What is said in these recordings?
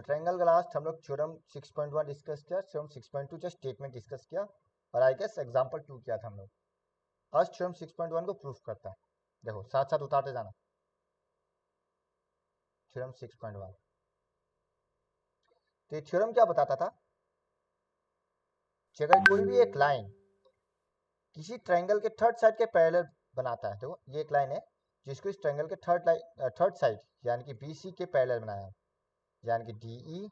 Triangle का last हम लोग थ्योरम 6.1 डिस्कस किया, थ्योरम 6.2 जस्ट स्टेटमेंट डिस्कस किया, और आई गेस एग्जांपल 2 किया था हम लोग। आज थ्योरम 6.1 को प्रूफ करता है। देखो साथ साथ उतारते जाना। थ्योरम 6.1, तो ये थ्योरम क्या बताता था कि अगर कोई भी एक लाइन किसी ट्रायंगल के थर्ड साइड के पैरेलल बनाता है, देखो ये एक लाइन है जिसको इस ट्रायंगल के थर्ड साइड यानी कि BC के पैरेलल बनाया, यानी कि DE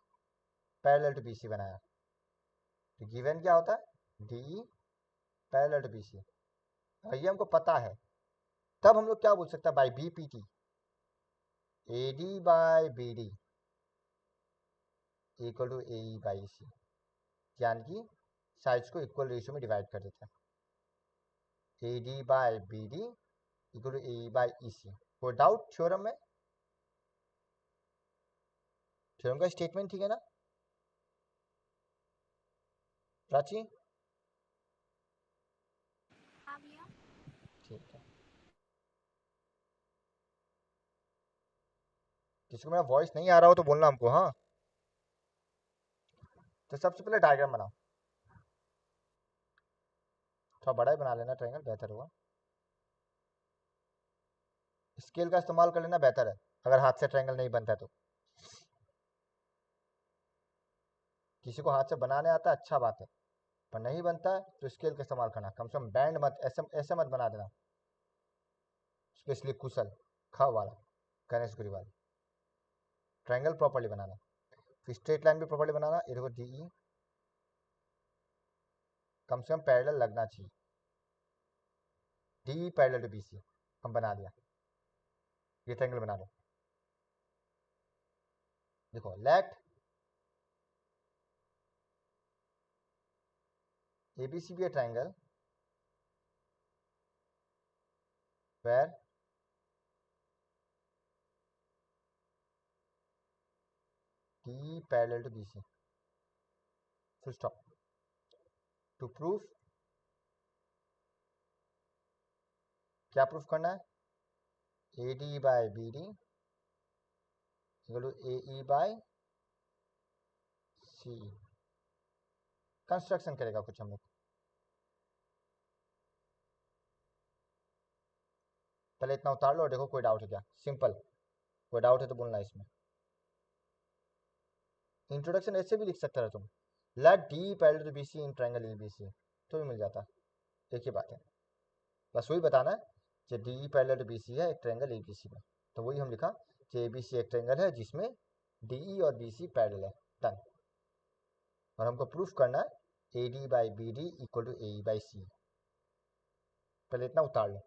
पैरेलल टू BC बनाया, तो गिवन क्या होता है DE पैरेलल टू BC। और ये हमको पता है, तब हम लोग क्या बोल सकते हैं by BPT AD by BD equal to AE by EC, यानी कि साइड्स को इक्वल रेशियो में डिवाइड कर देते हैं। AD by BD equal to AE by EC। कोई डाउट थ्योरम में? थ्योरम का स्टेटमेंट ठीक है ना प्राची? ठीक है। किसी को मेरा वॉइस नहीं आ रहा हो तो बोलना हमको, हाँ। तो सबसे पहले डायग्राम बनाओ, थोड़ा बड़ा ही बना लेना ट्रायंगल, बेहतर होगा। स्केल का इस्तेमाल कर लेना बेहतर है, अगर हाथ से ट्रायंगल नहीं बनता है तो। किसी को हाथ से बनाने आता है अच्छा बात है, पर नहीं बनता है तो स्केल का इस्तेमाल करना। कम से कम बैंड मत ऐसे मत बना देना, स्पेशली कुशल ख वाला गणेश गुरी वाला। ट्रायंगल प्रॉपर्ली बनाना, फिर स्ट्रेट लाइन भी प्रॉपर्ली बनाना। ये देखो DE कम से कम पैरेलल लगना चाहिए, DE पैरेलल टू BC हम बना दिया। ये ट्रायंगल बना लो। देखो late ABC be a triangle where DE parallel to BC, full stop. To prove, क्या प्रूफ करना है? AD by BD equal to AE by CE। Construction करेगा कुछ हम लोग। पहले इतना उतार लो, देखो कोई डाउट है क्या? सिंपल, कोई डाउट है तो बोलना इसमें। इंट्रोडक्शन ऐसे भी लिख सकता है तुम, let DE parallel to BC in triangle ABC, तो भी मिल जाता। एक ही बात है, बस वही बताना है कि DE पैरेलल टू BC है एक ट्रायंगल ABC में, तो वही हम लिखा कि ABC एक ट्रायंगल है जिसमें DE और BC पैरेलल है। डन। और हमको प्रूफ करना है AD by BD equal to AE by C। पहले इतना उतार लो।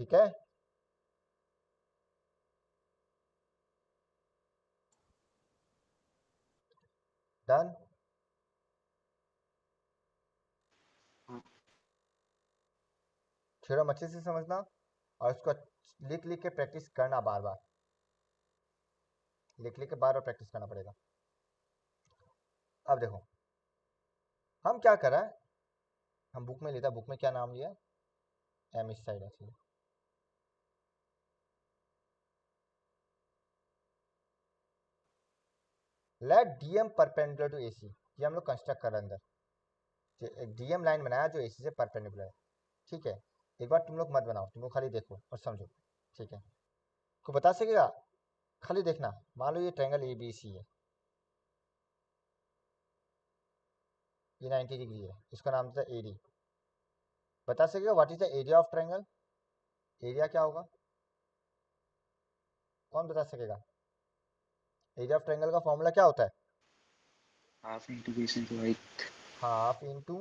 ठीक है, डन। थ्योरम अच्छे से समझना और उसको लिख लिख के प्रैक्टिस करना, बार बार लिख लिख के बार बार प्रैक्टिस करना पड़ेगा। अब देखो हम क्या कर रहा है, हम बुक में लेता, बुक में क्या नाम लिया? M इस साइड है। Let DM perpendicular to AC, ये हम लोग कंस्ट्रक्ट कर रहे हैं अंदर। एक DM लाइन बनाया जो AC से परपेंडिकुलर है। ठीक है, एक बार तुम लोग मत बनाओ, तुम लोग खाली देखो और समझो। ठीक है, को बता सकेगा? खाली देखना। मान लो ये ट्रायंगल ABC है, ये 90 डिग्री है, इसका नाम था AD। बता सकेगा what is the area of triangle? Area क्या होगा? कौन बता सकेगा? एरिया ऑफ ट्रायंगल का फॉर्मूला क्या होता है? Half into base into height. Half into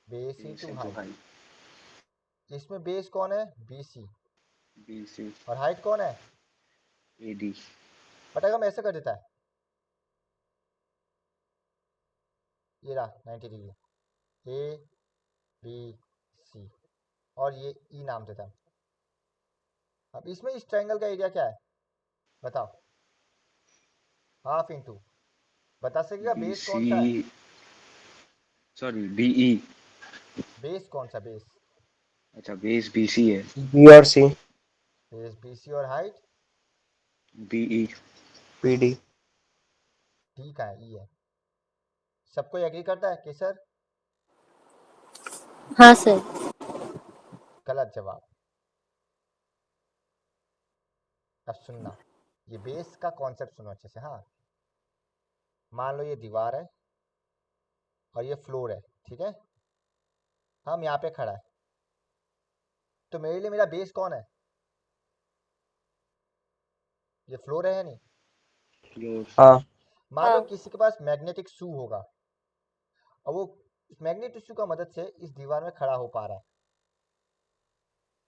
base base into into height. Height. इसमें बेस कौन है? BC। बी से और हाइट कौन है? AD। बट अगर हम ऐसे कर देता है, ये रहा 90 डिग्री ABC, और ये E नाम देता है। अब इसमें इस ट्रायंगल का एरिया क्या है बताओ? हाफ इंटू, बता सकेगा बी बेस सी कौन सा है? Sorry be. बेस कौन सा बेस? अच्छा बेस बीसी है। बी और सी। बेस बीसी और हाइट बीई। पीडी। ठीक है, ई है। सबको एग्री करता है कि सर? हाँ सर। गलत जवाब। अब सुनना, ये बेस का कॉन्सेप्ट सुनो अच्छे से। हाँ, मान लो ये दीवार है और ये फ्लोर है, ठीक है। हम यहाँ पे खड़ा है, तो मेरे लिए मेरा बेस कौन है? ये फ्लोर है या नहीं? फ्लोर। हाँ। मान लो हाँ। किसी के पास मैग्नेटिक शू होगा और वो इस मैग्नेटिक शू का मदद से इस दीवार में खड़ा हो पा रहा है।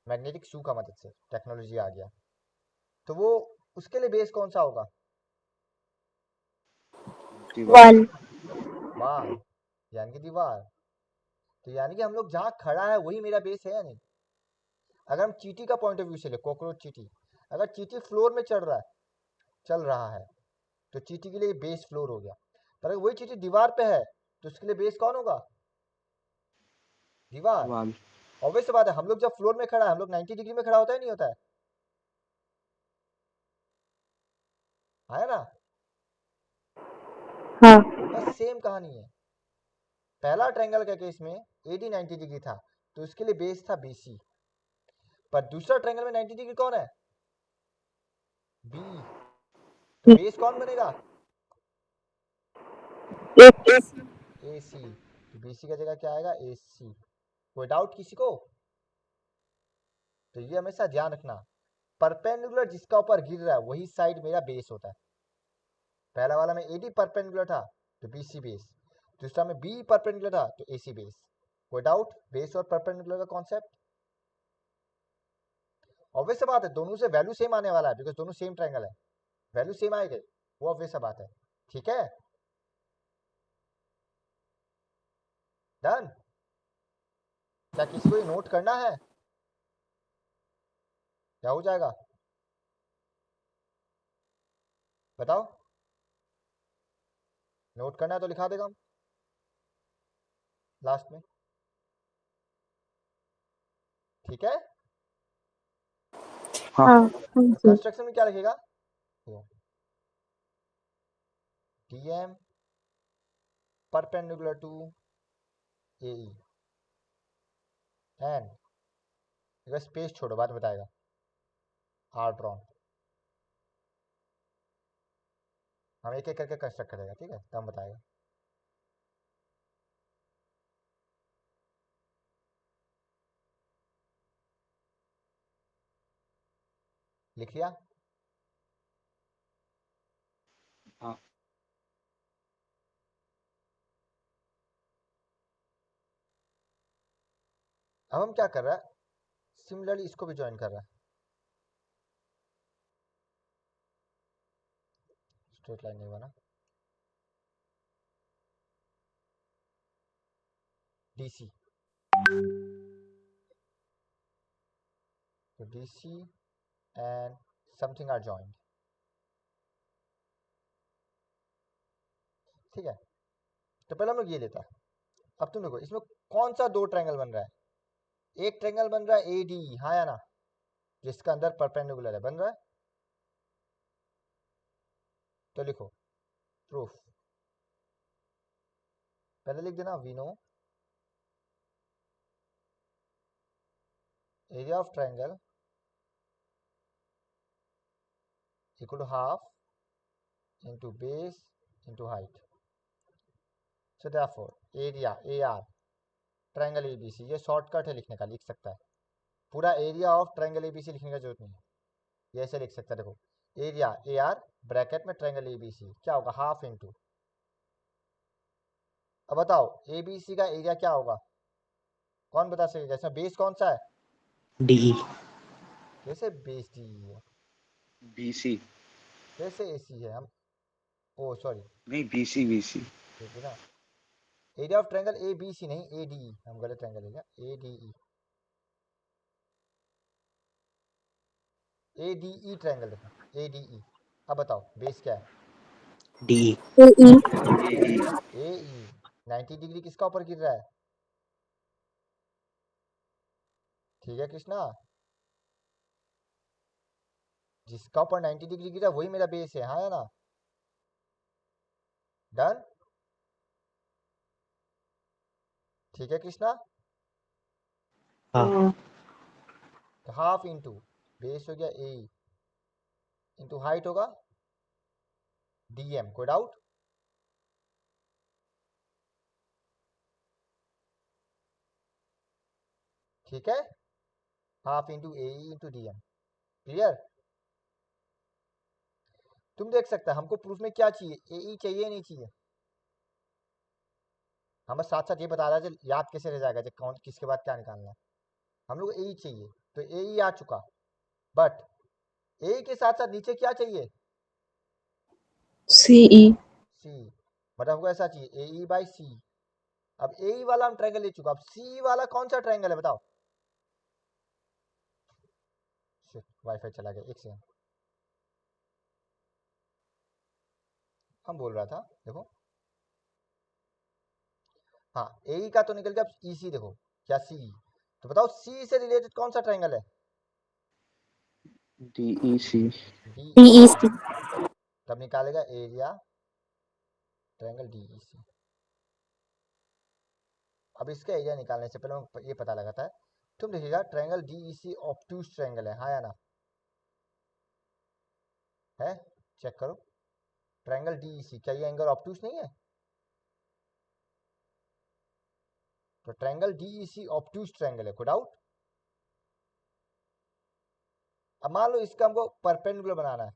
मैग्नेटिक शू का मदद से टेक्नोलॉजी आ गया, तो वो उसके लिए बेस कौन सा होगा? दीवार। वाल। वाल, यानी कि दीवार। तो यानी कि हम लोग जहाँ खड़ा है वही मेरा बेस है या नहीं? अगर हम चींटी का पॉइंट ऑफ व्यू से ले, कॉकरोच चींटी, अगर चींटी फ्लोर में चल रहा है तो चींटी के लिए बेस फ्लोर हो गया। पर अगर वही चींटी दीवार पे है तो उसके लिए बेस कौन होगा? दीवार। वाल। ऑब्वियस बात है, हम लोग जब फ्लोर में खड़ा है, हम लोग 90 डिग्री में खड़ा होता है नहीं होता है? है ना? हाँ। बस सेम कहानी है। पहला ट्रायंगल के केस में एडी 90 डिग्री था तो उसके लिए बेस था बीसी, पर दूसरा ट्रायंगल में 90 डिग्री कौन है? बी। तो बेस कौन बनेगा? AC। तो BC का जगह क्या आएगा? AC। कोई डाउट किसी को? तो ये हमेशा ध्यान रखना, परपेंडिकुलर जिसका ऊपर गिर रहा है वही साइड मेरा बेस होता है। पहला वाला में AD परपेंडिकुलर था तो BC बेस, दूसरा में B परपेंडिकुलर था तो AC बेस। कोई डाउट बेस और परपेंडिकुलर का कॉन्सेप्ट? ऑब्वियस सी बात है, दोनों से वैल्यू सेम आने वाला है, बिकॉज दोनों सेम ट्रायंगल है, वैल्यू सेम आएगी, वो ऑब्वियस सी बात है। ठीक है, डन। क्या किसी को ये नोट करना है? क्या हो जाएगा बताओ? नोट करना है तो लिखा देगा हम लास्ट में, ठीक है। हाँ। हाँ। हाँ सर। कंस्ट्रक्शन में क्या लिखेगा? DM perpendicular to AE and, अगर स्पेस छोड़ो बाद में बताएगा, आर ड्रॉन। हम एक एक करके कंस्ट्रक्ट करेगा, ठीक है, तब हम बताएगा। लिख लिया? हाँ। अब हम क्या कर रहा है, सिमिलरली इसको भी ज्वाइन कर रहा है। स्ट्रेट लाइन नहीं बना, DC। तो DC and something are joined, ठीक है। तो पहले हम लोग ये लेता है। अब तुम देखो इसमें कौन सा दो ट्रायंगल बन रहा है? एक ट्रायंगल बन रहा है AD, हाँ या ना, जिसका अंदर परपेंडिकुलर है, बन रहा है। तो लिखो प्रूफ, पहले लिख देना, we know area of triangle equal to half into base into height. So therefore area AR triangle ABC, ये शॉर्टकट है लिखने का, लिख सकता है। पूरा एरिया ऑफ ट्रायंगल ABC लिखने का जरूरत नहीं है, ये ऐसे लिख सकता है। देखो एरिया AR ब्रैकेट में ट्रायंगल ABC क्या होगा? हाफ इंटू, अब बताओ ABC का एरिया क्या होगा? कौन बता सकेगा? इसमें बेस कौन सा है? डीई। कैसे बेस D है? बीसी। कैसे AC है? हम ओ सॉरी, नहीं बीसी बीसी। देखिए ना, एरिया ऑफ ट्रायंगल ABC नहीं ADE, हम गलत ट्रायंगल ले लिया, ADE ट्रायंगल देखो, ADE। अब बताओ बेस क्या है? डीई। AE। एई। AE। 90 डिग्री किसका ऊपर गिर रहा है? ठीक है कृष्णा, जिसका ऊपर 90 डिग्री गिरा वही मेरा बेस है, हाँ या ना? डन। ठीक है कृष्णा, हाँ तो हाफ इंटू बेस हो गया ए इंटू हाइट होगा डीएम, कोई डाउट? ठीक है, हाफ इंटू ए इंटू डीएम, क्लियर? तुम देख सकते हो हमको प्रूफ में क्या चाहिए, ए चाहिए नहीं चाहिए? हम बस साथ साथ ये बता रहा है याद कैसे रह जाएगा जब कौन किसके बाद क्या निकालना है। हम लोग ए चाहिए, तो ए आ चुका, बट ए के साथ साथ नीचे क्या चाहिए? सीई सी, मतलब हमको ऐसा चाहिए ए बाई सी। अब ए वाला हम ट्रायंगल ले चुका, अब सी वाला कौन सा ट्रायंगल है बताओ? वाईफाई चला गया, एक सेकंड। हम बोल रहा था देखो, हाँ ए का तो निकल गया, अब ई सी देखो क्या सी, तो बताओ सी से रिलेटेड कौन सा ट्रायंगल है? DEC डी डीईसी तब निकालेगा एरिया ट्रायंगल डीईसी। अब इसका एरिया निकालने से पहले हम ये पता लगाता है, तुम देखिएगा ट्रायंगल डीईसी ऑब्टूस ट्रायंगल है, हाँ या ना? है, चेक करो ट्रायंगल डीईसी, क्या ये एंगल ऑब्टूस नहीं है? तो ट्रायंगल डीईसी ऑब्टूस ट्रायंगल है, कोई डाउट? अब मान लो इसका हमको परपेंडिकुलर बनाना है,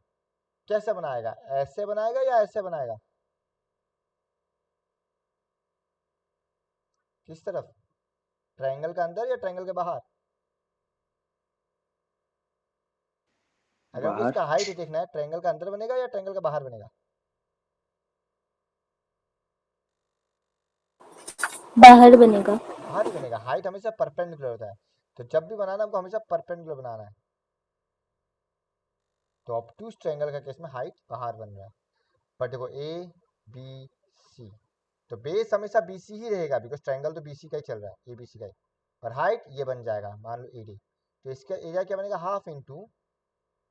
कैसे बनाएगा? ऐसे बनाएगा या ऐसे बनाएगा? किस तरफ, ट्रायंगल का अंदर या ट्रायंगल के बाहर? अगर हमको बाहर। इसका हाइट देखना है, ट्रायंगल का अंदर बनेगा या ट्रायंगल का बाहर बनेगा? बाहर बनेगा। बाहर ही बनेगा, हाइट हमेशा परपेंडिकुलर होता है, तो जब भी बनाना हमको हमेशा परपेंडिकुलर बनाना है। तो ऑब्टूस ट्रायंगल का केस में हाइट बाहर बन रहा है, बट देखो ए बी सी, तो बेस हमेशा बी सी ही रहेगा, बिकॉज ट्रायंगल तो बी सी का ही चल रहा है, ए बी सी का ही, और हाइट ये बन जाएगा मान लो ए डी, तो इसका एरिया क्या बनेगा? हाफ इंटू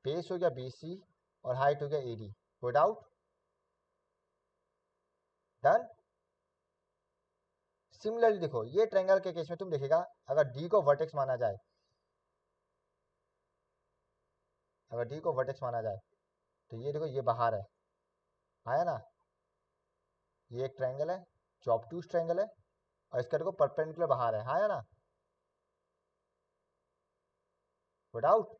बेस हो गया बी सी और हाइट हो गया ए डी, कोई डाउट? डन। सिमिलरली देखो ये ट्रायंगल के केस में तुम देखेगा, अगर डी को वर्टेक्स माना जाए, अगर डी को वर्टेक्स माना जाए तो ये देखो ये बाहर है, आया ना? ये एक ट्रायंगल है जो ऑब्टूस ट्रायंगल है, और इसका देखो परपेंडिकुलर बाहर है, आया ना? कोई डाउट?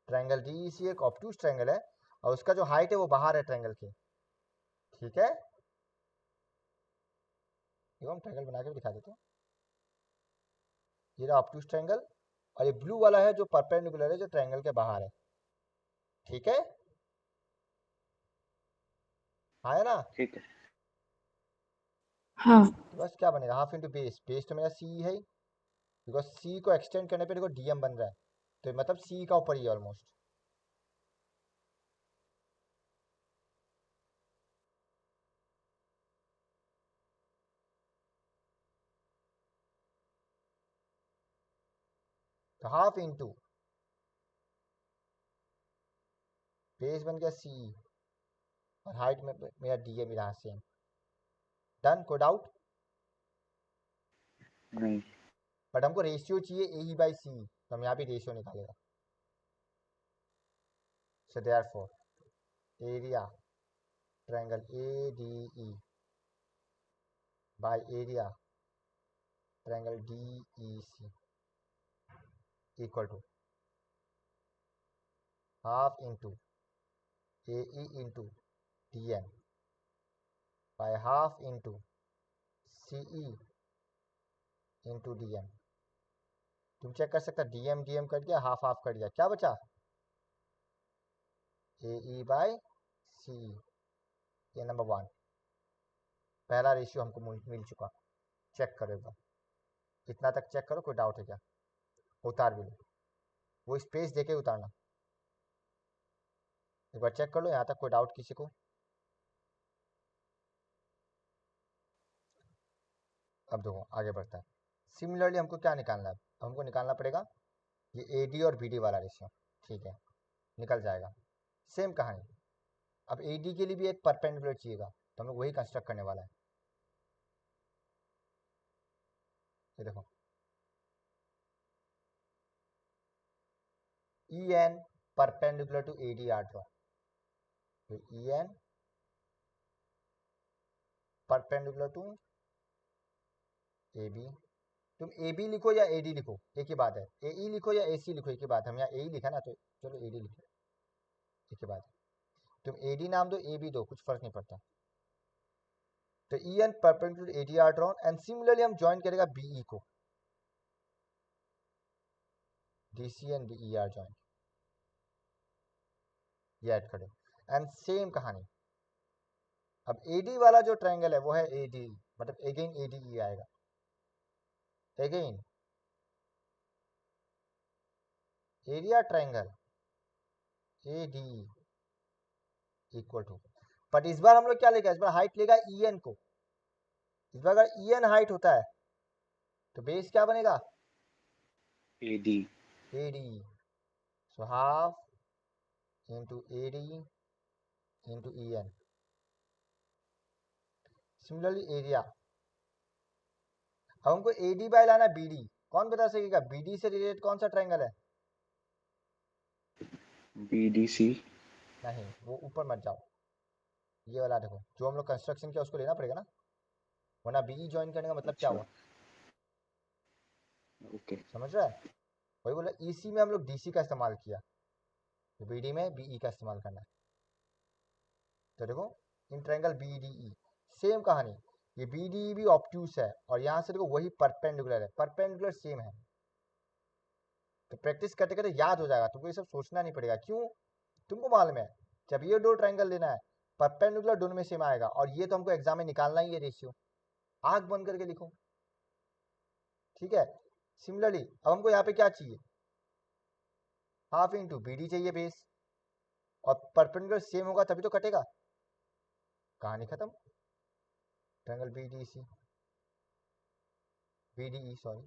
ट्रायंगल डीईसी एक ऑब्टूस ट्रायंगल है, और उसका जो हाइट है वो बाहर है ट्रायंगल के, ठीक है? देखो हम ट्रायंगल बना के भी दिखा देते हैं, ये रहा ऑब्टूस ट्रायंगल, और ये ब्लू वाला है जो परपेंडिकुलर है, जो ट्रायंगल के बाहर है, ठीक है? आया ना? ठीक है। हाँ तो बस क्या बनेगा, हाफ इंटू बेस, बेस तो मेरा सी है ही, बिकॉज सी को एक्सटेंड करने पे देखो डीएम बन रहा है, तो मतलब सी का ऊपर ही है ऑलमोस्ट। तो हाफ इंटू बेस बन गया सी, और हाइट में मेरा डीएम ही रहा सेम। डन, कोई डाउट? नहीं। बट हमको रेशियो चाहिए ए ई बाई सी, तो हम यहाँ भी रेशियो निकालेगा। So therefore area triangle A D E by area triangle D E C equal to half into A E into D M by half into C E into D M. तुम check कर सकते D M cut गया, half half cut गया, क्या बचा? ए ई bye सी, ये number one, पहला ratio हमको मिल चुका। चेक करो एक बार, इतना तक चेक करो, कोई डाउट है क्या? उतार भी लो, वो स्पेस देके उतारना, एक बार चेक कर लो यहाँ तक, कोई डाउट किसी को? अब देखो आगे बढ़ता है। सिमिलरली हमको क्या निकालना है, हमको निकालना पड़ेगा ये AD और BD वाला रेशियो। ठीक है, निकल जाएगा। सेम कहानी, अब AD के लिए भी एक परपेंडिकुलर चाहिएगा, तो हम लोग वही कंस्ट्रक्ट करने वाला है। ये देखो EN perpendicular to AD are draw, तो EN परपेंडिकुलर टू AB। तुम AB लिखो या AD लिखो एक ही बात है, AE लिखो या AC लिखो एक ही बात है। हम यहाँ AE लिखा ना, तो चलो AD लिखो, एक ही बात है। तुम AD नाम दो, AB दो, कुछ फर्क नहीं पड़ता। तो EN perpendicular AD are drawn, and similarly हम ज्वाइन करेगा BE को, DC and DE are join, ये ऐड करो। एंड सेम कहानी, अब AD वाला जो ट्रायंगल है वो है AD, मतलब अगेन ADE आएगा। Again area triangle ADE equal to, but इस बार हम लोग क्या लेगा, इस बार हाइट लेगा EN को। इस बार अगर EN हाइट होता है तो बेस क्या बनेगा, AD AD। So half into AD into EN। Similarly area, अब हमको AD बाय लाना BD। कौन बता सकेगा BD से रिलेटेड कौन सा ट्रायंगल है? BDC नहीं, वो ऊपर मत जाओ, ये वाला देखो जो हम लोग कंस्ट्रक्शन किया उसको लेना पड़ेगा ना, वरना BE ज्वाइन करने का मतलब क्या अच्छा हुआ, ओके समझ रहा है? वही बोला, EC में हम लोग DC का इस्तेमाल किया, तो BD में BE का इस्तेमाल करना है। तो देखो इन ट्रायंगल BDE सेम कहानी, ये BDE भी ऑब्ट्यूस है, और यहाँ से देखो वही परपेंडिकुलर है, परपेंडिकुलर सेम है। तो प्रैक्टिस करते करते याद हो जाएगा, तुमको ये सब सोचना नहीं पड़ेगा। क्यों? तुमको मालूम है जब ये दो ट्रायंगल लेना है परपेंडिकुलर दोनों में सेम आएगा, और ये तो हमको एग्जाम में निकालना ही है रेशियो, आंख बंद करके लिखो। ठीक है, सिमिलरली अब हमको यहाँ पे क्या चाहिए, हाफ इंटू BD चाहिए बेस, और परपेंडिकुलर सेम होगा तभी तो कटेगा, कहानी खत्म। Triangle BDE sorry,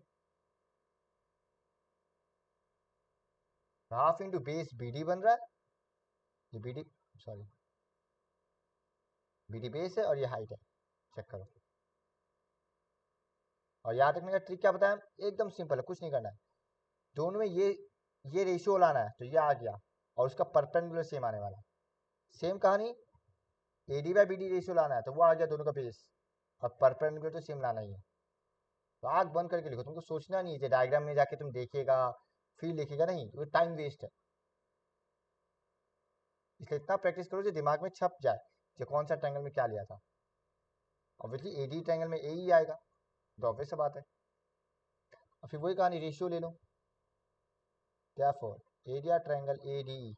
half into base BD बन रहा है, ये BD सॉरी BD बेस है और ये हाइट है, चेक करो। और याद रखने का ट्रिक क्या बताया, एकदम सिंपल है, कुछ नहीं करना है, दोनों में ये रेशियो लाना है, तो ये आ गया, और उसका परपेंडिकुलर सेम आने वाला। सेम कहानी AD बाय BD रेशियो लाना है, तो वो आ गया दोनों का बेस, और परपेंडिकुलर तो सेम लाना ही है। तो आंख बंद करके लिखो, तुमको सोचना नहीं है, डायग्राम में जाके तुम देखेगा फिर लिखेगा, नहीं, वो टाइम वेस्ट है। इसलिए इतना प्रैक्टिस करो जो दिमाग में छप जाए कि कौन सा ट्रायंगल में क्या लिया था। ऑब्वियसली AD ट्रायंगल में AE आएगा, तो ऑब्वियस बात है। और फिर वही कहानी रेशियो ले लो, therefore area triangle ADE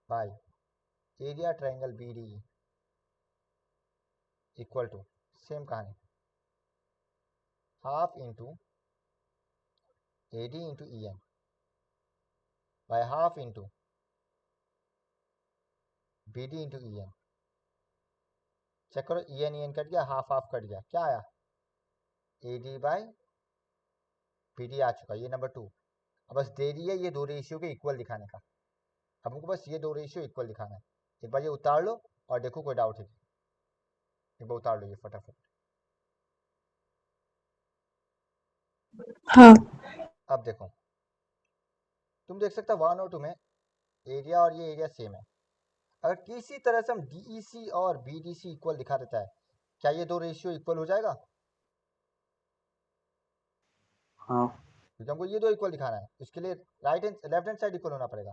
by area triangle BDE equal to, same कहानी, half into AD into EN by half into BD into EN। Check करो, EN कट गया, हाफ हाफ कट गया, क्या आया, AD बाय BD आ चुका, ये number 2। अब बस देरी है ये दो रेशियो के इक्वल दिखाने का, अब हमको बस ये दो रेशियो इक्वल दिखाना है। एक बार ये उतार लो और देखो कोई डाउट है, एक बार उतार लो ये फटाफट। हाँ। अब देखो तुम देख सकते हो 1 और 2 में एरिया और ये एरिया सेम है। अगर किसी तरह से हम DEC और BDC इक्वल दिखा देता है, क्या ये दो रेशियो इक्वल हो जाएगा? हाँ क्योंकि हमको ये दो इक्वल दिखाना है, इसके लिए right hand left hand side equal होना पड़ेगा।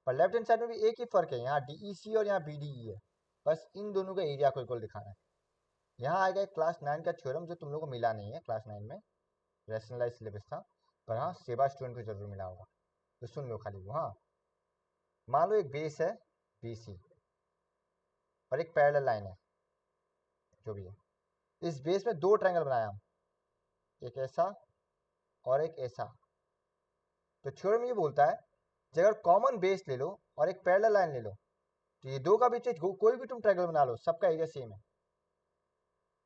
पर लेफ्ट हैंड साइड में भी एक ही फर्क है, यहाँ DEC और यहाँ BDE है, बस इन दोनों का एरिया को इक्वल दिखाना है। यहाँ आएगा एक क्लास 9 का थ्योरम जो तुम लोगों को मिला नहीं है क्लास 9 में, रैशनलाइज सिलेबस था, पर हाँ सेवा स्टूडेंट को जरूर मिला होगा, तो सुन लो खाली वो। हाँ, मान लो एक बेस है BC और एक पैरेलल लाइन है, जो भी है, इस बेस में दो ट्रायंगल बनाया हम, एक ऐसा और एक ऐसा। तो थ्योरम ये बोलता है कि अगर कॉमन बेस ले लो और एक पैरेलल लाइन ले लो, तो ये दो का बीच कोई भी तुम ट्रायंगल बना लो, सबका एरिया सेम है।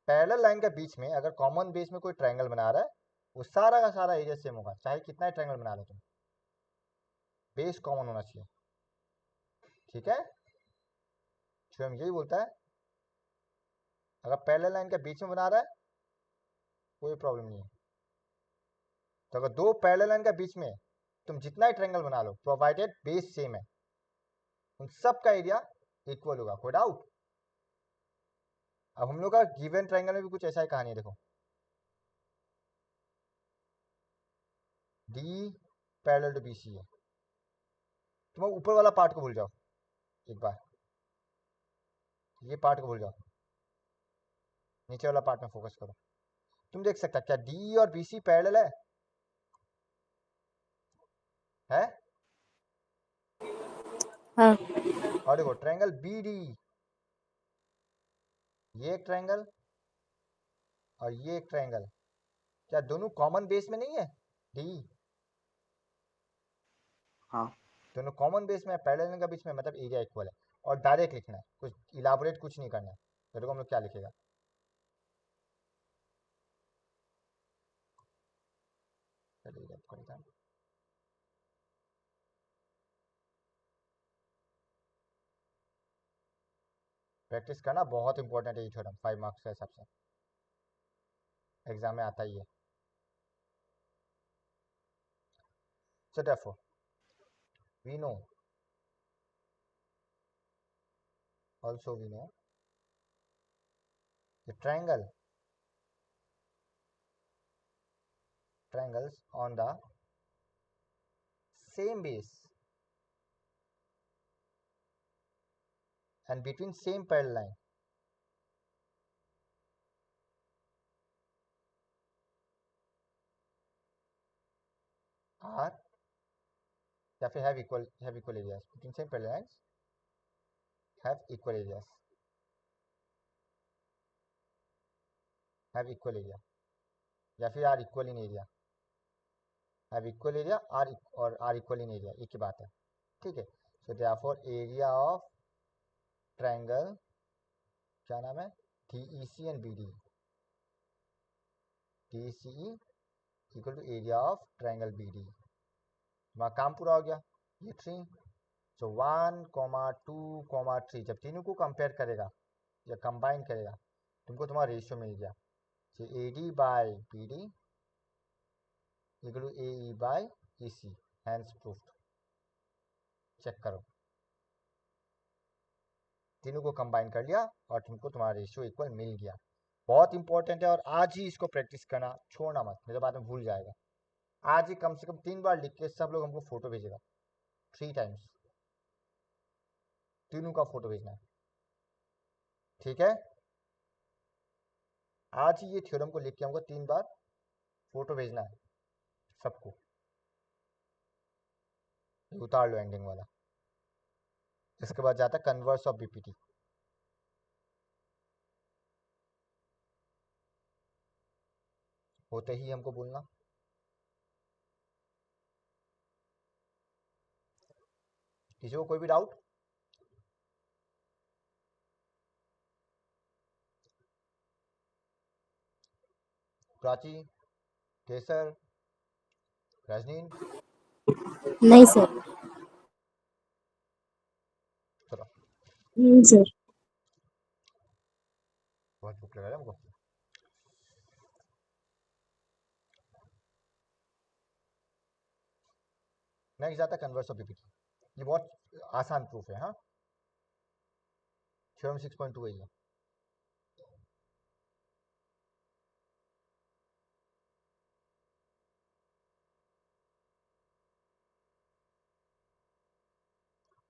पैरेलल लाइन के बीच में अगर कॉमन बेस में कोई ट्रायंगल बना रहा है, वो सारा का सारा एरिया सेम होगा, चाहे कितना ही ट्रायंगल बना लो तुम, बेस कॉमन होना चाहिए। ठीक है, थ्योरम यही बोलता है अगर पैरेलल लाइन के बीच में बना रहा है कोई प्रॉब्लम नहीं है। तो अगर दो पैरेलल लाइन के बीच में तुम जितना ही ट्रायंगल बना लो, प्रोवाइडेड बेस सेम है, उन सब का एरिया इक्वल होगा। कोई डाउट? अब हम लोग का गिवन ट्रायंगल में भी कुछ ऐसा ही कहानी है। देखो डी पैरेलल टू बीसी है, तुम ऊपर वाला पार्ट को भूल जाओ एक बार, ये पार्ट को भूल जाओ, नीचे वाला पार्ट में फोकस करो। तुम देख सकता क्या डी और बीसी पैरेलल है? हाँ। और देखो ट्रायंगल बी डी, ये एक ट्रायंगल और ये एक ट्रायंगल, क्या दोनों कॉमन बेस में नहीं है? डी हाँ। दोनों कॉमन बेस में, पैरेलल के बीच में, मतलब एरिया इक्वल है। और डायरेक्ट लिखना है, कुछ इलाबोरेट कुछ नहीं करना है। तो देखो हम लोग क्या लिखेगा, प्रैक्टिस करना बहुत इंपॉर्टेंट है ये थ्योरम, 5 मार्क्स के हिसाब से एग्जाम में आता ही है। So therefore we know, also we know the triangles on the same base and between same parallel line are या फिर have equal areas, between same parallel lines have equal areas, have equal area, या फिर are equal in area, have equal area और are equal in area, एक ही बात है। ठीक है, so therefore area of triangle क्या नाम है, DEC and BD, DCE equal to area of triangle BD। तुम्हारा काम पूरा हो गया, ये 3। सो 1, 2, 3 जब तीनों को कंपेयर करेगा या कंबाइन करेगा, तुमको तुम्हारा रेशियो मिल गया। So AD by BD equal to AE by EC, hence proved. Check करो, तीनों को कंबाइन कर लिया और तुमको तुम्हारा रेशियो इक्वल मिल गया। बहुत इंपॉर्टेंट है और आज ही इसको प्रैक्टिस करना, छोड़ना मत, मेरे बाद में भूल जाएगा। आज ही कम से कम 3 बार लिख के सब लोग हमको फोटो भेजेगा, 3 टाइम्स तीनों का फोटो भेजना है। ठीक है, आज ही ये थ्योरम को लिख के हमको 3 बार फोटो भेजना है सबको। उतार लो एंडिंग वाला, इसके बाद जाता है कन्वर्स ऑफ बीपीटी। होते ही हमको बोलना। किसी को कोई भी डाउट? प्राची, केसर, रजनीन? नहीं सर। चलो, सर। बहुत भूख लगा है हमको। नेक्स्ट जाता है कन्वर्स ऑफ बीपीटी। ये बहुत आसान प्रूफ है। हाँ, थ्योरम 6.2 है ये।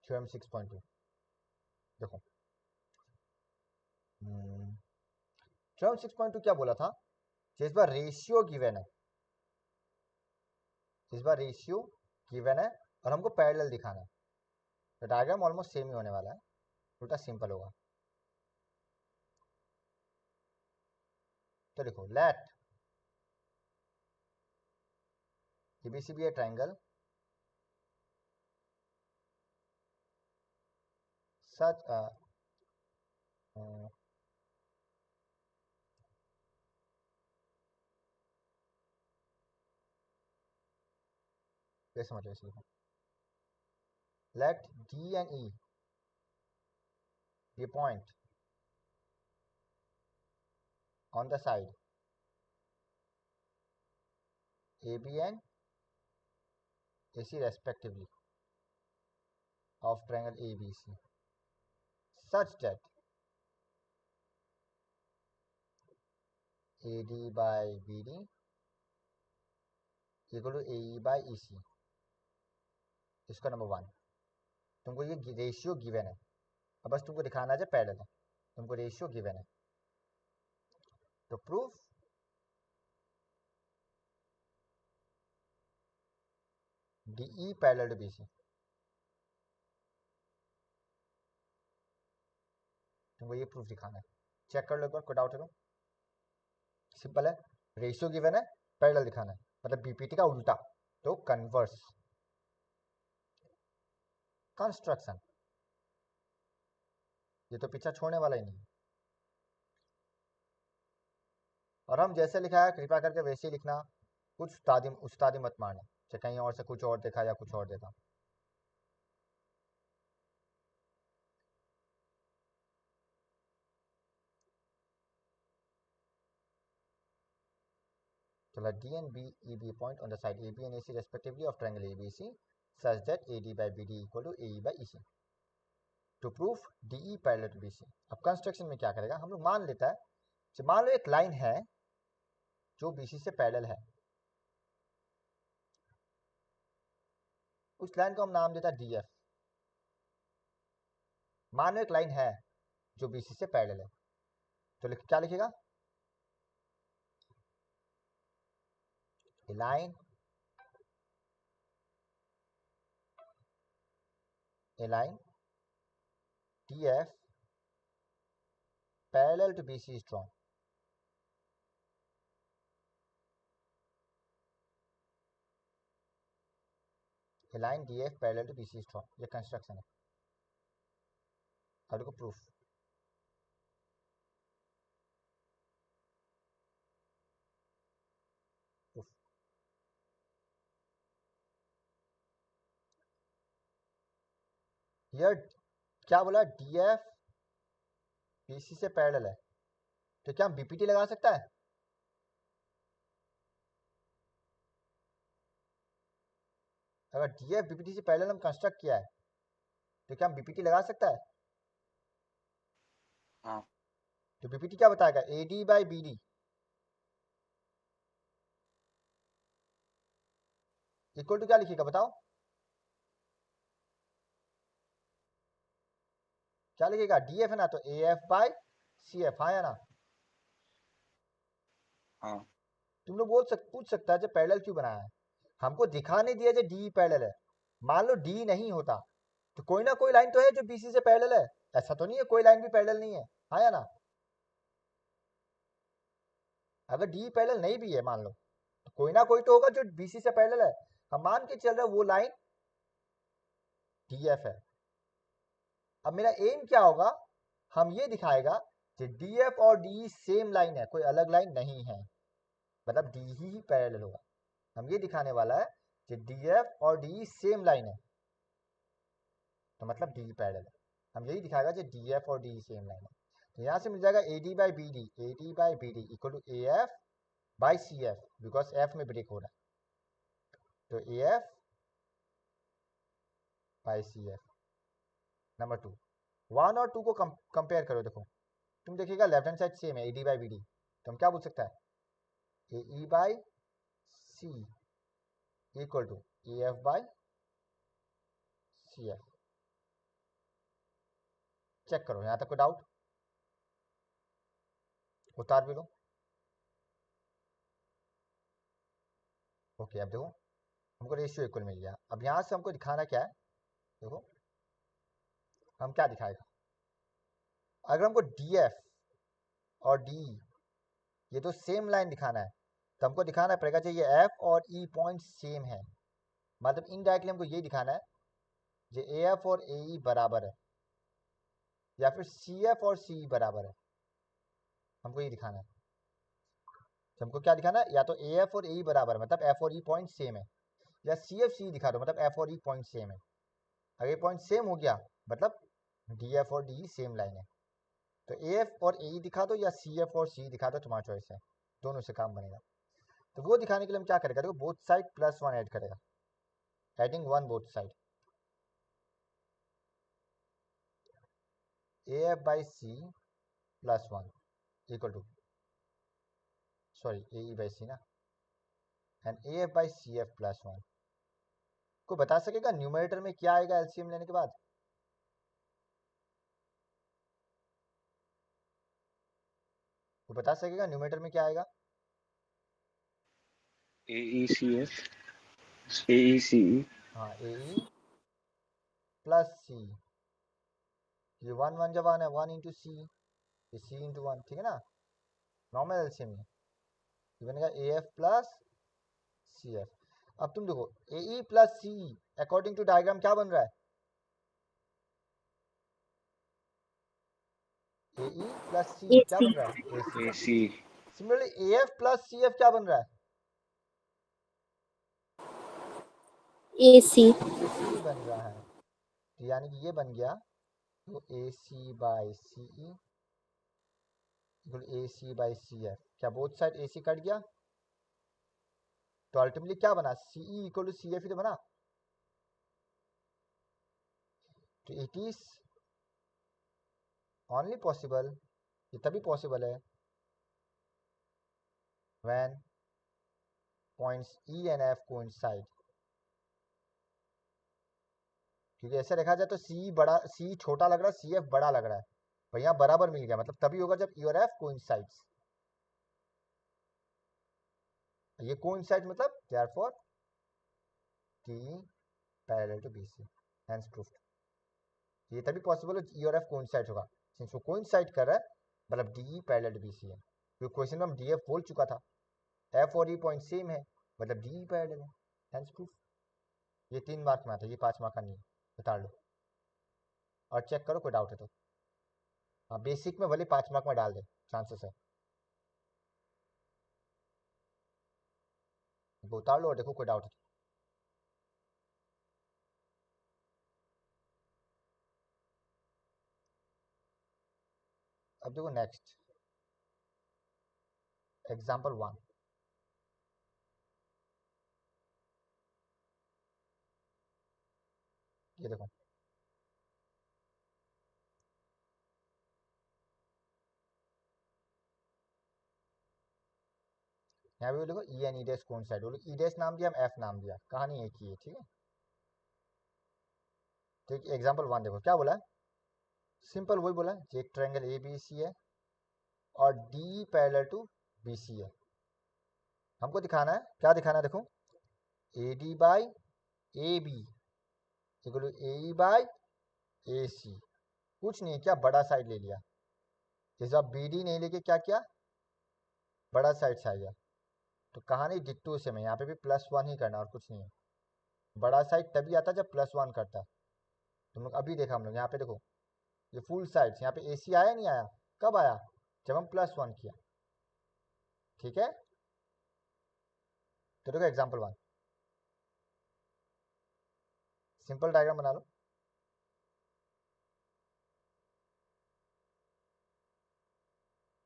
थ्योरम 6.2 देखो, थ्योरम 6.2 क्या बोला था, इस बार रेशियो गिवन है, इस बार रेशियो गिवन है और हमको पैरेलल दिखाना है। तो डायग्राम ऑलमोस्ट सेम ही होने वाला है, उल्टा सिंपल होगा। तो देखो, late ABC be a triangle such a ये समझो इसलिए लेट डी एंड ई ये point on the side AB and AC respectively of triangle ABC such that AD by BD equal to AE by EC। इसका number 1 तुमको ये ratio given है, अब बस तुमको दिखाना है पैरेलल है, तुमको रेशियो गिवन है तो proof DE parallel to BC। तुमको ये प्रूफ दिखाना है, चेक कर लो एक बार, कोई डाउट है तो? सिंपल है, रेशियो गिवन है, पैरेलल दिखाना है, मतलब बीपीटी का उल्टा तो कन्वर्स। कंस्ट्रक्शन ये तो पीछा छोड़ने वाला ही नहीं, और हम जैसे लिखा है कृपया करके वैसे ही लिखना, कुछ उस्तादी मत मारना, चाहे कहीं और से कुछ और देखा या कुछ और देखा। So let D and BE be a point on the side AB and AC respectively of triangle ABC such that AD by BD equal to AE by EC to prove DE parallel to BC। अब construction में क्या करेगा, हम लोग मान लेता है, मान लो एक लाइन है जो BC से पैरेलल है, उस लाइन को हम नाम देता है DF। मान लो एक लाइन है जो BC से पैरेलल है, तो क्या लिखेगा, a line DF parallel to BC is drawn। A line DF parallel to BC is drawn, ये कंस्ट्रक्शन है। अब देखो प्रूफ, यार क्या बोला, DF BC से पैरेलल है, तो क्या हम BPT लगा सकता है? अगर DF BPT से पैरेलल हम कंस्ट्रक्ट किया है तो क्या हम BPT लगा सकता है? हाँ। तो BPT क्या बताएगा, AD by BD equal to क्या लिखेगा बताओ, क्या लिखेगा, DF है ना, तो AF by CF, हाँ या ना? हाँ। तुम लोग पूछ सकता है जब पैरेलल क्यों बनाया है, हमको दिखा नहीं दिया जब D पैरेलल है। मान लो D नहीं होता तो कोई ना कोई लाइन तो है जो BC से पैरेलल है, ऐसा तो नहीं है कोई लाइन भी पैरेलल नहीं है, हाँ या ना? अगर D पैरेलल नहीं भी है मान लो, तो कोई ना कोई तो होगा जो BC से पैरेलल है, हम मान के चल रहे वो लाइन DF है। अब मेरा एम क्या होगा, हम ये दिखाएगा कि DF और DE सेम लाइन है, कोई अलग लाइन नहीं है, मतलब D ही पैरेलल होगा। हम ये दिखाने वाला है कि DF और DE सेम लाइन है, तो मतलब DE पैरेलल है। हम यही दिखाएगा कि DF और DE सेम लाइन है, तो यहाँ से मिल जाएगा AD by BD equal to AF by CF, because F में ब्रेक हो रहा है, तो AF by CF। नंबर 2, 1 और 2 को कंपेयर करो, देखो तुम देखिएगा लेफ्ट हैंड साइड सेम है, AD by BD, तो हम क्या पूछ सकता है, AE by C equal to AF by CF। Check करो, यहाँ तक कोई डाउट, उतार भी लो। ओके, अब देखो हमको रेशियो इक्वल मिल गया। अब यहाँ से हमको दिखाना क्या है, देखो हम क्या दिखाएगा, अगर हमको DF और DE ये तो सेम लाइन दिखाना है, तो हमको दिखाना पड़ेगा चाहिए F और E पॉइंट सेम है, मतलब इनडायरेक्टली हमको ये दिखाना है जो AF और AE बराबर है, या फिर CF और CE बराबर है, हमको ये दिखाना है। तो हमको क्या दिखाना है, या तो AF और AE बराबर है, मतलब F और E पॉइंट सेम है, या सी एफ सी दिखा दो, मतलब एफ और ई पॉइंट सेम है। अगर ये पॉइंट सेम हो गया मतलब डी एफ और डी सेम लाइन है। तो ए एफ और ए दिखा दो या सी एफ और सी दिखा दो, तुम्हारा चॉइस है, दोनों से काम बनेगा। तो वो दिखाने के लिए हम क्या करेगा, देखो बोथ साइड +1 ऐड करेगा, adding 1 both side. A F by C +1 equal to, sorry A E by C ना, and A F by C F +1। को बता सकेगा न्यूमरेटर में क्या आएगा एलसीएम लेने के बाद? वो बता सकेगा न्यूमरेटर में क्या आएगा? AECF AECE हाँ ए ई प्लस सी, ये 1 1 जब आना है 1 इंटू सी, ये सी इंटू 1, ठीक है ना, नॉर्मल एलसीएम में ये बनेगा A F plus C F. अब तुम देखो A E plus C according to diagram क्या बन रहा है? ए ई प्लस सी क्या बन रहा है? A C. AC similarly A F plus C F क्या बन रहा है? AC सी बन रहा है। तो यानी कि ये बन गया तो A C by C E equal A C by C F. क्या both side A C cut गया? तो अल्टीमेटली क्या बना? C E equal to C F ही तो बना। तो इट इज ओनली पॉसिबल, ये तभी पॉसिबल है when points E and F coincide. क्योंकि ऐसे देखा जाए तो सी बड़ा, सी छोटा लग रहा है, सी एफ बड़ा लग रहा है, पर यहाँ बराबर मिल गया, मतलब तभी होगा जब ई और एफ कोइंसाइड्स। ये कोइंसाइड मतलब therefore T parallel to B C, hence proved. ये तभी पॉसिबल है ई और एफ कोइंसाइड होगा, सिंस वो कोइंसाइड कर रहा है मतलब D parallel to B C है। क्योंकि क्वेश्चन में हम डी एफ बोल चुका था, एफ और ई पॉइंट सेम है मतलब डी पैरेलल है, हेंस प्रूफ। ये 3 मार्क में आता है, ये 5 मार्क का नहीं है, बता लो और चेक करो कोई डाउट है तो। हाँ बेसिक में भले 5 मार्क में डाल दे, चांसेस है, उतार लो और देखो कोई डाउट है। अब देखो नेक्स्ट एग्जाम्पल 1। ये देखो यहाँ पे देखो ई एन ई डैश कौन साइड, बोलो ई डैश नाम दिया, हम एफ नाम दिया, कहानी एक ही है, ठीक है। तो एग्जाम्पल 1 देखो क्या बोला है, सिंपल वही बोला है, एक ट्रायंगल ए बी सी है और D parallel to B C है। हमको दिखाना है, क्या दिखाना है, देखो A D by A B equal to A E by A C. कुछ नहीं क्या, बड़ा साइड ले लिया, इस बार बी डी नहीं लेके क्या किया, बड़ा साइड से आ गया। तो कहानी डिट्टू से में, यहाँ पे भी +1 ही करना और कुछ नहीं है। बड़ा साइड तभी आता है जब +1 करता है। तुम लोग अभी देखा हम लोग, यहाँ पे देखो ये फुल साइड, यहाँ पे ए सी आया नहीं आया, कब आया, जब हम +1 किया, ठीक है। तो देखो एग्जाम्पल 1, सिंपल डायग्राम बना लो।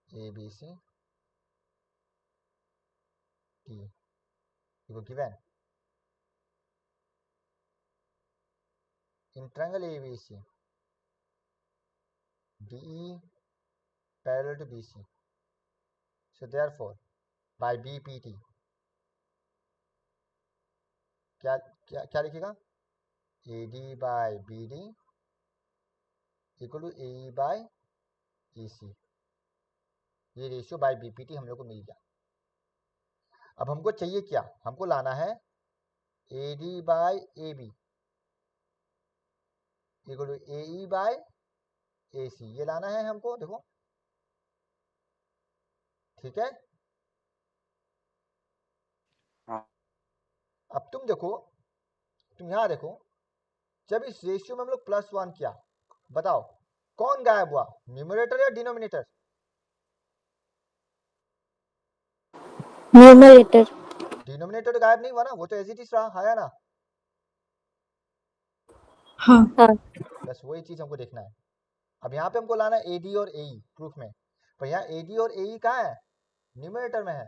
ए बी सी टी देखो given in triangle ABC DE parallel to BC, so therefore by BPT क्या क्या क्या लिखेगा, AD by BD equal to AE by EC। ये रेशियो बाय BPT हम लोग को मिल गया। अब हमको चाहिए क्या, हमको लाना है AD by AB equal to AE by AC, ये लाना है हमको, देखो ठीक है। हाँ। अब तुम देखो, तुम यहाँ देखो, जब इस रेशियो में हम लोग +1 किया, बताओ कौन गायब हुआ, न्यूमरेटर या डिनोमिनेटर? न्यूमरेटर डिनोमिनेटर तो गायब नहीं हुआ ना, वो तो एज इट इज रहा है ना। हाँ बस वही चीज हमको देखना है। अब यहाँ पे हमको लाना है एडी और एई प्रूफ में, पर यहाँ एडी और एई कहाँ है, न्यूमरेटर में है।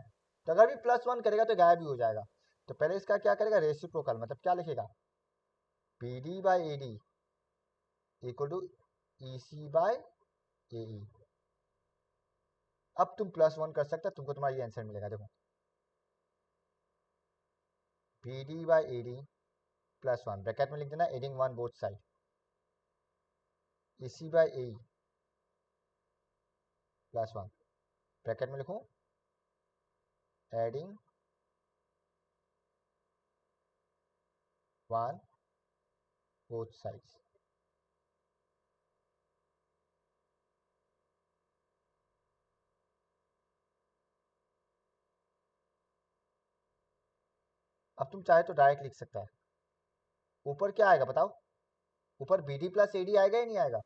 तो अगर भी +1 करेगा तो गायब भी हो जाएगा। तो पहले इसका क्या करेगा, रेसिप्रोकल, मतलब क्या लिखेगा, BD by AD equal to EC by AE। अब तुम +1 कर सकते हो, तुमको तुम्हारा ये आंसर मिलेगा। देखो BD बाई AD +1 ब्रैकेट में लिख देना, adding 1 both side, EC by AE +1 bracket में लिखूं, एडिंग 1 बोथ साइड्स। अब तुम चाहे तो डायरेक्ट लिख सकता है। ऊपर क्या आएगा बताओ, ऊपर BD + AD आएगा ही नहीं आएगा,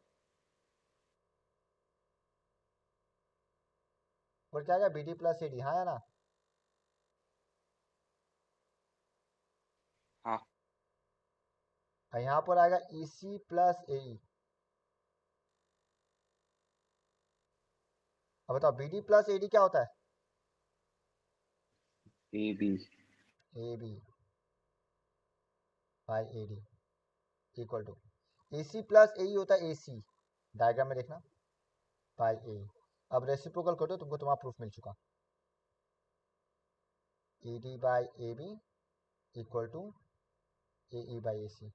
ऊपर क्या आएगा, BD + AD, हाँ या ना। हाँ और यहाँ पर आएगा EC + AE। अब बताओ BD + AD क्या होता है, AB AB by AD equal to AC + AE होता है AC, डायग्राम में देखना, बाई AE। अब रेसिप्रोकल कर दो, तुमको तुम्हारा प्रूफ मिल चुका, ED by AB equal to AE by AC।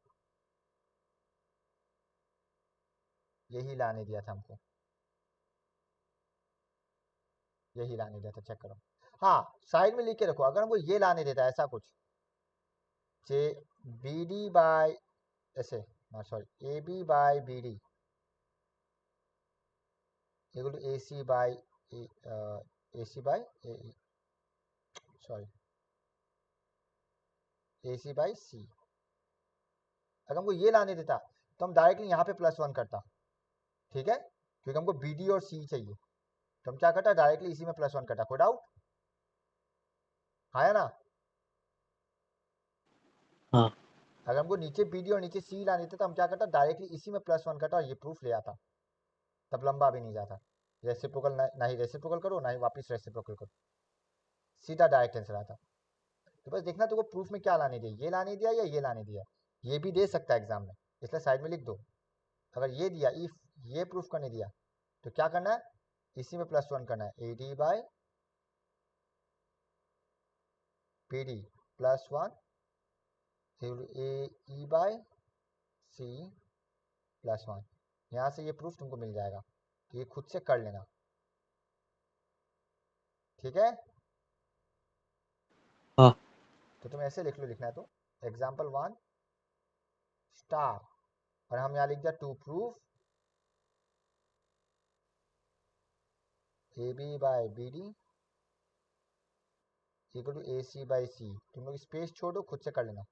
यही लाने दिया था हमको, यही लाने दिया था, चेक करो। हाँ साइड में लिख के रखो, अगर हमको ये लाने देता है ऐसा कुछ, जे BD बाई ऐसे, sorry AB by BD equal to AC by AC by AE, sorry AC by C। अगर हमको ये लाने देता तो हम डायरेक्टली यहाँ पे +1 करता, ठीक है, क्योंकि हमको BD और C चाहिए, तो हम क्या करता, डायरेक्टली इसी में +1 करता। कोई डाउट, हाँ या ना। हाँ अगर हमको नीचे BD और नीचे C लाने देते तो हम क्या करता, डायरेक्टली इसी में +1 करता और ये प्रूफ ले आता, तब लंबा भी नहीं जाता। रेसिप्रोकल ना ही रेसिप्रोकल करो, ना ही वापस रेसिप्रोकल करो, सीधा डायरेक्ट आंसर आता। तो बस देखना तुमको प्रूफ में क्या लाने दिया, ये लाने दिया या ये लाने दिया। ये भी दे सकता है एग्जाम में, इसलिए साइड में लिख दो। अगर ये दिया, इफ ये प्रूफ करने दिया तो क्या करना है, इसी में +1 करना है, AD by BD +1 AE by C +1। यहाँ से ये प्रूफ तुमको मिल जाएगा, तो ये खुद से कर लेना, ठीक है। हाँ तो तुम ऐसे लिख लो, लिखना है तो example 1 स्टार, और हम यहाँ लिख दिया to proof AB by BD equal to AC by C। तुम लोग स्पेस छोड़ो, खुद से कर लेना,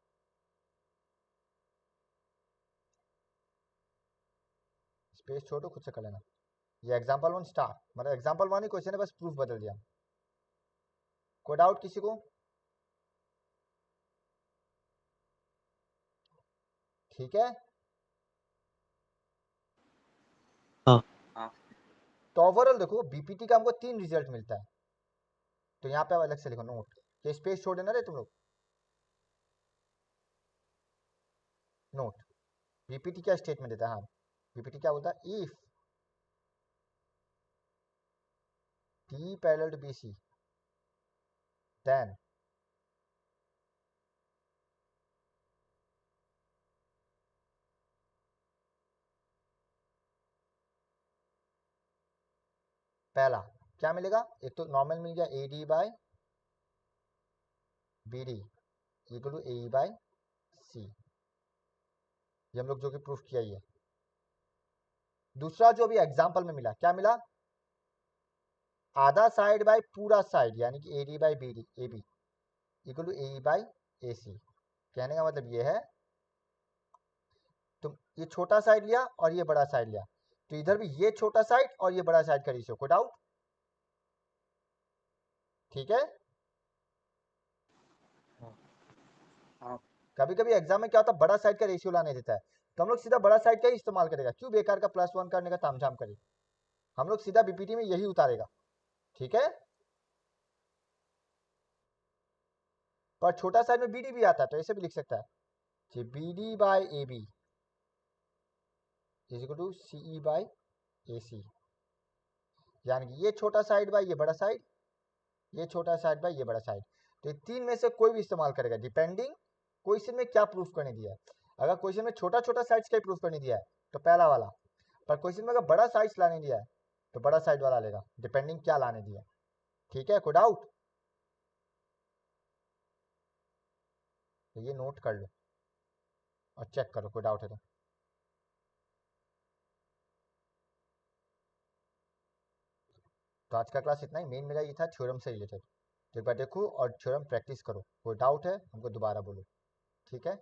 स्पेस छोड़ो, खुद से कर लेना। ये example 1 स्टार, मतलब example 1 ही क्वेश्चन है, बस प्रूफ बदल दिया। कोई डाउट किसी को, ठीक है। हाँ हाँ तो ओवरऑल देखो BPT का हमको 3 रिजल्ट मिलता है, तो यहाँ पे अलग से लिखो नोट, ये स्पेस छोड़ देना रे तुम लोग, नोट। BPT क्या स्टेटमेंट देता है, हाँ BPT क्या बोलता है, if T parallel to BC then पहला क्या मिलेगा, एक तो नॉर्मल मिल गया AD by BD equal to AE by C, ये हम लोग जो कि प्रूफ किया ही है। दूसरा जो अभी एग्जाम्पल में मिला, क्या मिला, आधा साइड बाई पूरा साइड, यानी कि AD by BD AB equal to AE by AC। कहने का मतलब ये है, तुम ये छोटा साइड लिया और ये बड़ा साइड लिया, तो इधर भी ये छोटा साइड और ये बड़ा साइड का रेशियो, कोई डाउट, ठीक है। कभी कभी एग्जाम में क्या होता है, बड़ा साइड का रेशियो लाने देता है, तो हम लोग सीधा बड़ा साइड का ही इस्तेमाल करेगा, क्यों बेकार का +1 करने का तामझाम करे, हम लोग सीधा बीपीटी में यही उतारेगा, ठीक है। पर छोटा साइड में बीडी भी आता है, तो ऐसे भी लिख सकता है BD by AB is equal to CE by AC, यानी कि ये छोटा साइड बाय ये बड़ा साइड, ये छोटा साइड बाय ये बड़ा साइड। तो ये तीन में से कोई भी इस्तेमाल करेगा, डिपेंडिंग क्वेश्चन में क्या प्रूफ करने दिया है। अगर क्वेश्चन में छोटा छोटा साइड्स का ही प्रूफ करने दिया है तो पहला वाला, पर क्वेश्चन में अगर बड़ा साइड्स लाने दिया है तो बड़ा साइड वाला लेगा, डिपेंडिंग क्या लाने दिया है, ठीक है। कोई डाउट? तो ये नोट कर लो और चेक करो, कोई डाउट है तो आज का क्लास इतना ही। मेन मेरा ये था थ्योरम से रिलेटेड, तो एक बार देखो और थ्योरम प्रैक्टिस करो, कोई डाउट है हमको दोबारा बोलो, ठीक है।